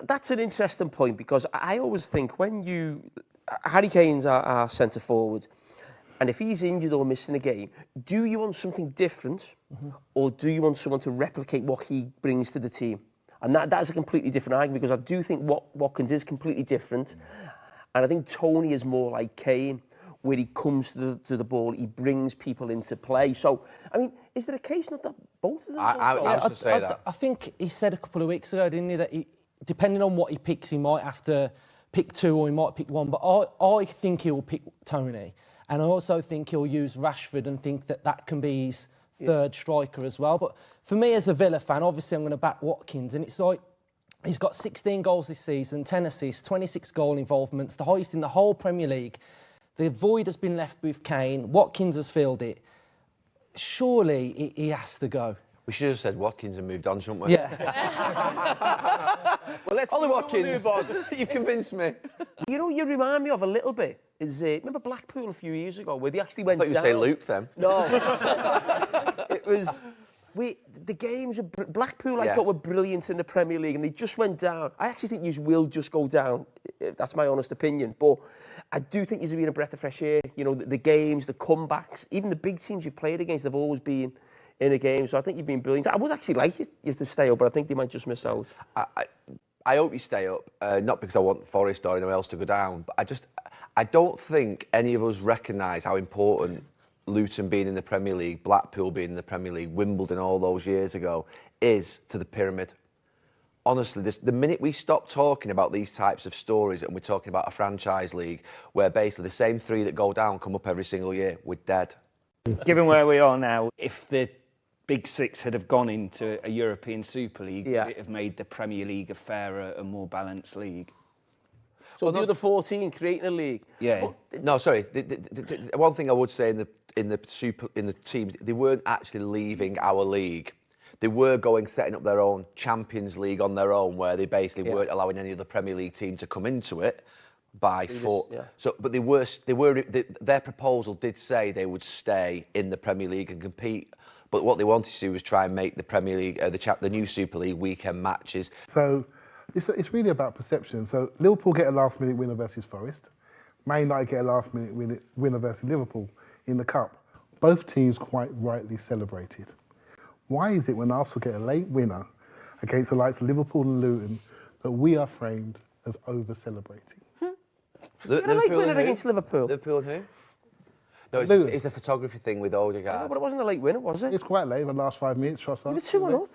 That's an interesting point, because I always think Harry Kane's our centre forward, and if he's injured or missing a game, do you want something different, or do you want someone to replicate what he brings to the team? And that is a completely different argument, because I do think Watkins is completely different, and I think Tony is more like Kane, where he comes to the ball, he brings people into play. So, I mean, is there a case not that both of them? I was going to say that. I think he said a couple of weeks ago, didn't he, that depending on what he picks, he might have to pick two or he might pick one. But I think he'll pick Tony. And I also think he'll use Rashford and think that can be his third striker as well. But for me as a Villa fan, obviously I'm going to back Watkins. And it's like, he's got 16 goals this season, 10 assists, 26 goal involvements, the highest in the whole Premier League. The void has been left with Kane. Watkins has filled it. Surely he has to go. We should have said Watkins and moved on, shouldn't we? Yeah. Well, Ollie Watkins, you've convinced me. You know, you remind me of a little bit is remember Blackpool a few years ago, where they actually went down. I thought you would say Luke then. No. It was... the games of Blackpool, I thought, were brilliant in the Premier League, and they just went down. I actually think you will just go down. That's my honest opinion. But I do think you've been a breath of fresh air. You know, the games, the comebacks, even the big teams you've played against, they've always been in a game. So I think you've been brilliant. I would actually like you to stay up, but I think they might just miss out. I hope you stay up, not because I want Forest or anyone else to go down, but I don't think any of us recognise how important Luton being in the Premier League, Blackpool being in the Premier League, Wimbledon all those years ago, is to the pyramid. Honestly, the minute we stop talking about these types of stories and we're talking about a franchise league where basically the same three that go down come up every single year, we're dead. Given where we are now, if the Big Six had have gone into a European Super League, would it have made the Premier League a fairer and more balanced league? So the other 14 creating a league? Yeah. No, sorry. The one thing I would say in the teams, they weren't actually leaving our league. They were setting up their own Champions League on their own, where they basically weren't allowing any other Premier League team to come into it by foot. So, but their proposal did say they would stay in the Premier League and compete. But what they wanted to do was try and make the Premier League, the new Super League, weekend matches. So it's really about perception. So Liverpool get a last-minute winner versus Forest. Man United get a last-minute winner versus Liverpool in the Cup. Both teams quite rightly celebrated. Why is it when Arsenal get a late winner against the likes of Liverpool and Luton that we are framed as over-celebrating? A late winner against Liverpool? Liverpool and who? No, it's the photography thing with Odegaard. No, but it wasn't a late winner, was it? It's quite late in the last 5 minutes. You were 2-1 up.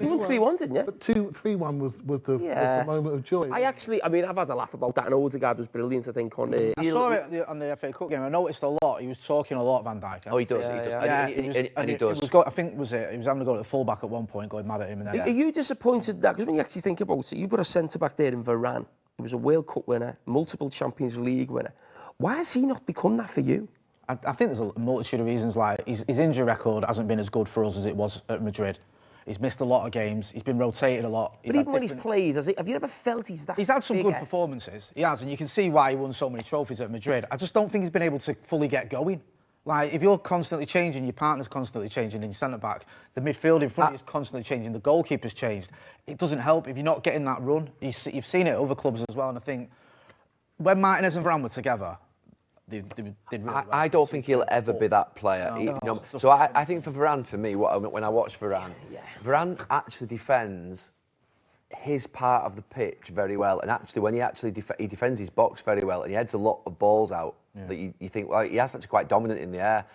You won 3-1, didn't you? But 3-1 was the moment of joy. I've had a laugh about that, and Odegaard was brilliant, I think, on the... I saw it on the FA Cup game. I noticed a lot. He was talking a lot, Van Dijk. Oh, he does. And he does. I think he was having to go to the full-back at one point, going mad at him. And then, Are you disappointed that, because when you actually think about it, you've got a centre-back there in Varane. He was a World Cup winner, multiple Champions League winner. Why has he not become that for you? I think there's a multitude of reasons. Like his injury record hasn't been as good for us as it was at Madrid. He's missed a lot of games. He's been rotated a lot. But even when he's played, have you ever felt he's that? He's had some good performances. He has, and you can see why he won so many trophies at Madrid. I just don't think he's been able to fully get going. Like, if you're constantly changing, your partner's constantly changing, and your centre-back, the midfield in front of you is constantly changing, the goalkeeper's changed. It doesn't help if you're not getting that run. You've seen it at other clubs as well, and I think when Martinez and Varane were together, they did really well. I don't think he'll ever be that player. So I think for Varane, for me, when I watch Varane, Varane actually defends his part of the pitch very well, and actually when he defends his box very well, and he heads a lot of balls out that you think, well, he is actually quite dominant in the air.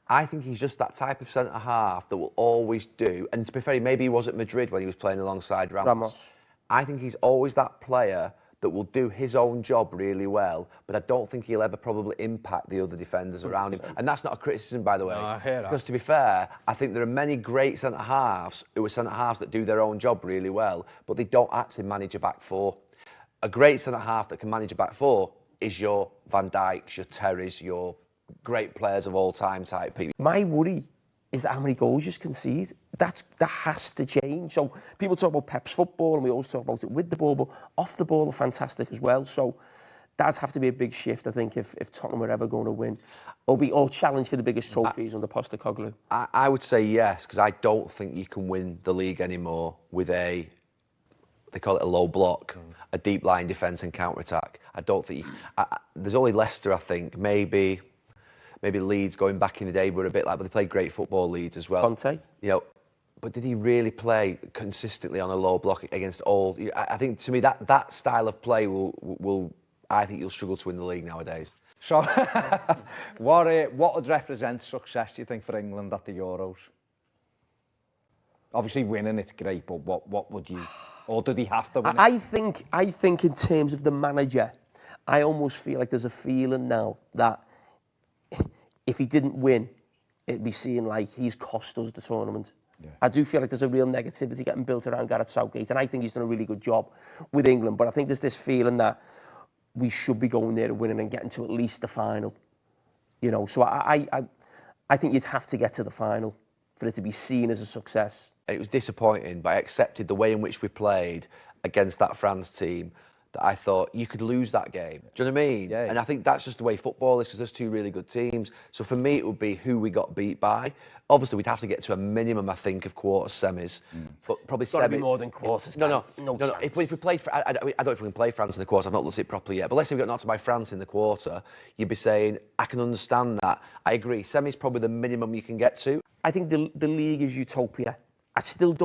I think he's just that type of centre half that will always do. And to be fair, maybe he was at Madrid when he was playing alongside Ramos. I think he's always that player that will do his own job really well, but I don't think he'll ever probably impact the other defenders around him. And that's not a criticism, by the way. No, I hear that. Because to be fair, I think there are many great centre-halves who are centre-halves that do their own job really well, but they don't actually manage a back four. A great centre-half that can manage a back four is your Van Dijks, your Terrys, your great players of all time type people. My worry is that how many goals you concede. That has to change. So people talk about Pep's football, and we always talk about it with the ball, but off the ball are fantastic as well. So that'd have to be a big shift, I think, if Tottenham were ever going to win or challenge for the biggest trophies under Postecoglou. I would say yes, because I don't think you can win the league anymore with a they call it a low block, a deep line defence and counter-attack. I don't think... there's only Leicester, I think, maybe Leeds going back in the day were a bit like... But they played great football, Leeds, as well. Conte. You know, but did he really play consistently on a low block against all... I think, to me, that style of play will... I think you'll struggle to win the league nowadays. So, what would represent success, do you think, for England at the Euros? Obviously, winning, it's great, but what would you... Or did he have to win it? I think in terms of the manager, I almost feel like there's a feeling now that if he didn't win, it'd be seen like he's cost us the tournament. Yeah. I do feel like there's a real negativity getting built around Gareth Southgate, and I think he's done a really good job with England, but I think there's this feeling that we should be going there and winning and getting to at least the final. You know, so I think you'd have to get to the final for it to be seen as a success. It was disappointing, but I accepted the way in which we played against that France team, that I thought you could lose that game. Do you know what I mean? Yeah. And I think that's just the way football is, because there's two really good teams. So for me, it would be who we got beat by. Obviously, we'd have to get to a minimum, I think, of quarters, semis. But probably It's got to be more than quarters. No. chance. If we played, I don't know if we can play France in the quarter. I've not looked at it properly yet. But let's say we got knocked out by France in the quarter, you'd be saying, I can understand that. I agree. Semi's probably the minimum you can get to. I think the league is utopia. I still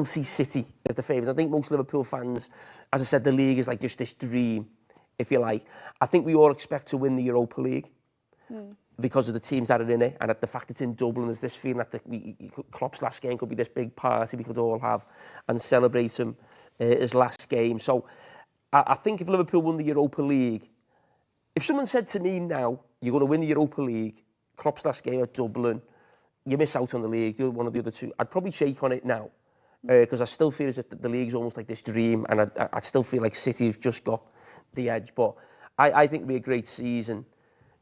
see City as the favourites. I think most Liverpool fans, as I said, the league is like just this dream, if you like. I think we all expect to win the Europa League because of the teams that are in it, and the fact it's in Dublin, there's this feeling that Klopp's last game could be this big party we could all have and celebrate him his last game. So I think if Liverpool won the Europa League, if someone said to me now, you're going to win the Europa League, Klopp's last game at Dublin, you miss out on the league, you're one of the other two, I'd probably shake on it now, because I still feel as if the league's almost like this dream, and I still feel like City have just got the edge. But I think it'll be a great season,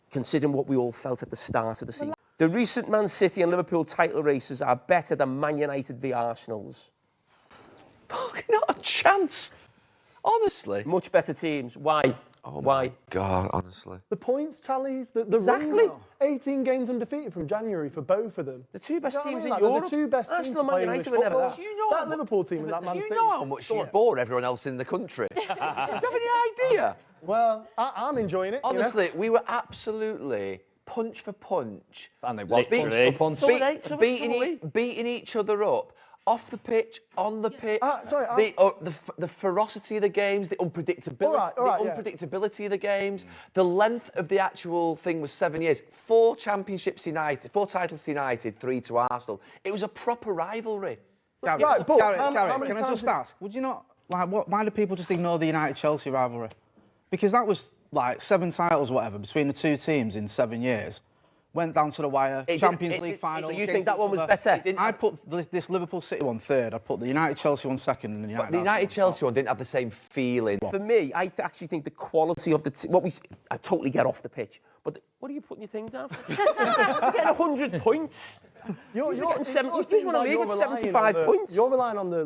considering what we all felt at the start of the season. The recent Man City and Liverpool title races are better than Man United v Arsenal's. Not a chance. Honestly. Much better teams. Why? Oh Why? God, honestly. The points tallies, the Exactly. run, 18 games undefeated from January for both of them. The two best You know what teams I in mean? Like, Europe. they're the two best Arsenal teams and Man to play United English were never football. that. You know That Liverpool team and that Man Do City. you know how much you bore everyone else in the country? Do you have any idea? Well, I'm enjoying it. Honestly, we were absolutely punch for punch. And it was Literally. punch for punch. Beating each other up. Off the pitch, on the pitch, the ferocity of the games, the unpredictability, unpredictability of the games, the length of the actual thing was 7 years. 4 championships United, 4 titles to United, 3 to Arsenal. It was a proper rivalry. Gary, Right, but Gary, how many can I times just ask, would you not, why do people just ignore the United-Chelsea rivalry? Because that was like 7 titles, whatever, between the two teams in 7 years. Went down to the wire, Champions League final. So you think that one was better? I put this Liverpool City one third, I put the United-Chelsea one second, and the United. But the United-Chelsea one didn't have the same feeling. For me, I actually think the quality of I totally get off the pitch, but what are you putting your thing down for? You're getting 100 points. You're getting 70. You just won a league with 75 points. You're relying on the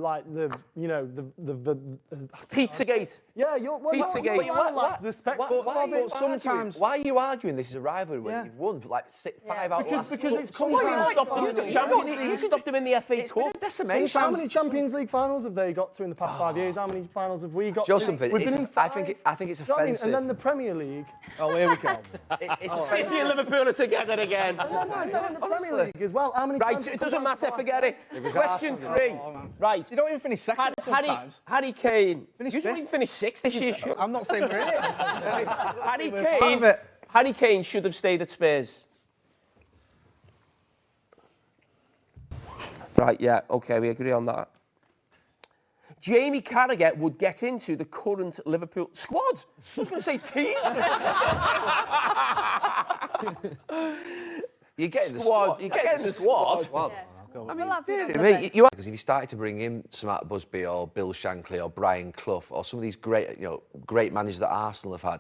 Pizzagate. Yeah, Pizzagate. the spectacle of it. Sometimes. Why are you arguing this is a rivalry when you've won like 5 out Because last? it's comes You stopped them in the FA Cup. How many Champions League finals have they got to in the past 5 years? How many finals have we got to? Something. We've been in 5. I think it's Do you know what I mean? offensive. And then the Premier League. Oh, here we go. City and Liverpool are together again. And then the Premier League as well. How many Right, times it doesn't matter, forget it. Question 3. Right. You don't even finish second sometimes. Harry Kane. Finish You don't fifth. even finish 6th this year, sure. I'm not saying we're in it. Harry Kane should have stayed at Spurs. Right, yeah, okay, we agree on that. Jamie Carragher would get into the current Liverpool squad. I was going to say team. You're getting the Squad. squad. You're getting the squad. I mean, Because if you started to bring in Matt Busby or Bill Shankly or Brian Clough or some of these great managers that Arsenal have had,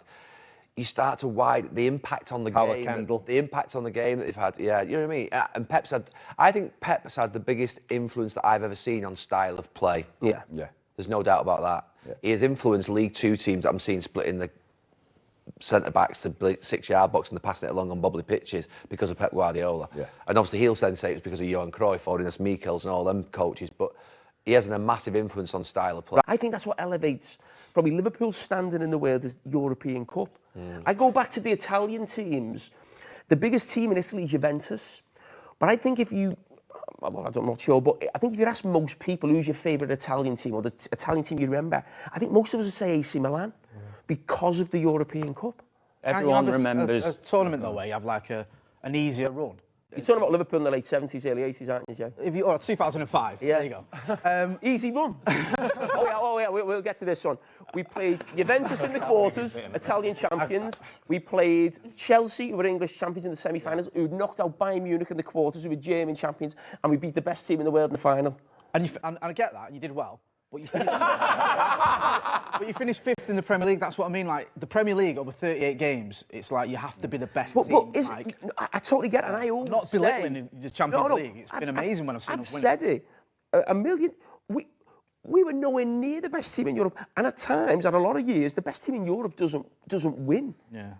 you start to widen the impact on the game. Kendall. The impact on the game that they've had. Yeah, you know what I mean? And I think Pep's had the biggest influence that I've ever seen on style of play. Yeah. There's no doubt about that. Yeah. He has influenced League Two teams that I'm seeing splitting the centre-backs to 6-yard box and they're passing it along on bubbly pitches because of Pep Guardiola. Yeah. And obviously he'll then say it's because of Johan Cruyff or Ines Michels and all them coaches, but he has a massive influence on style of play. I think that's what elevates probably Liverpool's standing in the world as European Cup. I go back to the Italian teams. The biggest team in Italy is Juventus. But I think if you, well, I'm not sure, but I think if you ask most people who's your favourite Italian team or the Italian team you remember, I think most of us would say AC Milan because of the European Cup. Everyone remembers a tournament though where you have like an easier run. You're talking about Liverpool in the late 70s, early 80s, aren't you, Joe? If you, or 2005. Yeah. There you go. Easy run. oh yeah, we'll get to this one. We played Juventus in the quarters, Italian champions. We played Chelsea, who were English champions in the semi-finals, who knocked out Bayern Munich in the quarters, who were German champions, and we beat the best team in the world in the final. And I get that, and you did well. But you finished fifth in the Premier League. That's what I mean. Like the Premier League over 38 games, it's like you have to be the best team. But like, I totally get it, and I always not belittling the Champions League. It's been amazing when I've seen them win. I've said it a million. We were nowhere near the best team in Europe, and at times, at a lot of years, the best team in Europe doesn't win. Yeah.